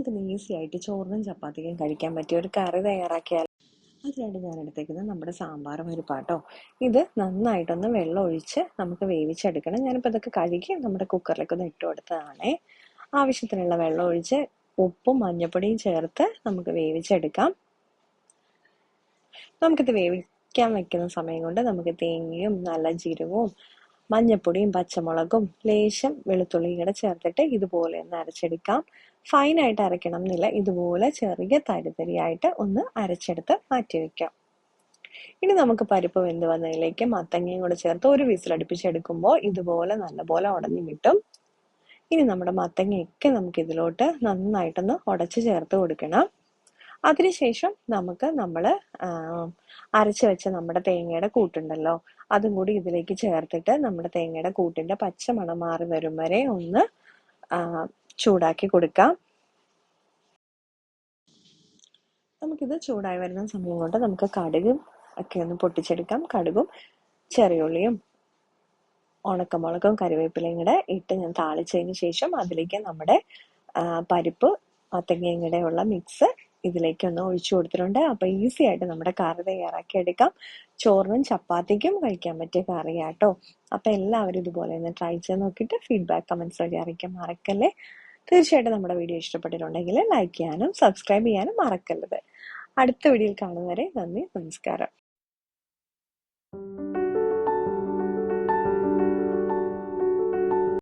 നമുക്കിന്ന് ഈസി ആയിട്ട് ചോറിനും ചപ്പാത്തിക്കും കഴിക്കാൻ പറ്റിയ ഒരു കറി തയ്യാറാക്കിയാൽ. അതിനായിട്ട് ഞാൻ എടുത്തേക്കുന്നത് നമ്മുടെ സാമ്പാർ പരിപ്പാട്ടോ. ഇത് നന്നായിട്ടൊന്ന് വെള്ളം ഒഴിച്ച് നമുക്ക് വേവിച്ചെടുക്കണം. ഞാനിപ്പോൾ ഇതൊക്കെ കഴുകി നമ്മുടെ കുക്കറിലേക്ക് ഒന്ന് ഇട്ട് കൊടുത്തതാണേ. ആവശ്യത്തിനുള്ള വെള്ളം ഒഴിച്ച് ഉപ്പും മഞ്ഞപ്പൊടിയും ചേർത്ത് നമുക്ക് വേവിച്ചെടുക്കാം. നമുക്കിത് വേവിക്കാൻ വെക്കുന്ന സമയം കൊണ്ട് നമുക്ക് തേങ്ങയും നല്ല ജീരകവും മഞ്ഞപ്പൊടിയും പച്ചമുളകും ലേശം വെളുത്തുള്ളിയും കൂടെ ചേർത്തിട്ട് ഇതുപോലെ ഒന്ന് അരച്ചെടുക്കാം. ഫൈനായിട്ട് അരയ്ക്കണം എന്നില്ല, ഇതുപോലെ ചെറിയ തരിതരിയായിട്ട് ഒന്ന് അരച്ചെടുത്ത് മാറ്റി വെക്കാം. ഇനി നമുക്ക് പരിപ്പ് വെന്ത് വന്നതിലേക്ക് മത്തങ്ങയും കൂടെ ചേർത്ത് ഒരു വിസിലടുപ്പിച്ചെടുക്കുമ്പോൾ ഇതുപോലെ നല്ലപോലെ ഉടഞ്ഞു കിട്ടും. ഇനി നമ്മുടെ മത്തങ്ങയൊക്കെ നമുക്ക് ഇതിലോട്ട് നന്നായിട്ടൊന്ന് ഉടച്ച് ചേർത്ത് കൊടുക്കണം. അതിനുശേഷം നമുക്ക് നമ്മൾ അരച്ച് വെച്ച നമ്മുടെ തേങ്ങയുടെ കൂട്ടുണ്ടല്ലോ, അതും കൂടി ഇതിലേക്ക് ചേർത്തിട്ട് നമ്മുടെ തേങ്ങയുടെ കൂട്ടിന്റെ പച്ചമണം മാറി വരും വരെ ഒന്ന് ചൂടാക്കി കൊടുക്കാം. നമുക്കിത് ചൂടായി വരുന്ന സമയം കൊണ്ട് നമുക്ക് കടുകും ഒക്കെ ഒന്ന് പൊട്ടിച്ചെടുക്കാം. കടുകും ചെറിയുള്ളിയും ഉണക്കമുളകും കറിവേപ്പിലയും കൂടെ ഇട്ട് ഞാൻ താളിച്ചതിന് ശേഷം അതിലേക്ക് നമ്മുടെ പരിപ്പ് മത്തങ്ങയും കൂടെ ഉള്ള മിക്സ് ഇതിലേക്ക് ഒന്ന് ഒഴിച്ചു കൊടുത്തിട്ടുണ്ട്. അപ്പൊ ഈസി ആയിട്ട് നമ്മുടെ കറി തയ്യാറാക്കി എടുക്കാം. ചോറിനും ചപ്പാത്തിക്കും കഴിക്കാൻ പറ്റിയ കറിയാട്ടോ. അപ്പൊ എല്ലാവരും ഇതുപോലെ ഒന്ന് ട്രൈ ചെയ്ത് നോക്കിയിട്ട് ഫീഡ്ബാക്ക് കമന്റ്സ് വഴി അറിയിക്കാൻ മറക്കല്ലേ. തീർച്ചയായിട്ടും നമ്മുടെ വീഡിയോ ഇഷ്ടപ്പെട്ടിട്ടുണ്ടെങ്കിൽ ലൈക്ക് ചെയ്യാനും സബ്സ്ക്രൈബ് ചെയ്യാനും മറക്കരുത്. അടുത്ത വീഡിയോയിൽ കാണുന്നവരെ നന്ദി, നമസ്കാരം.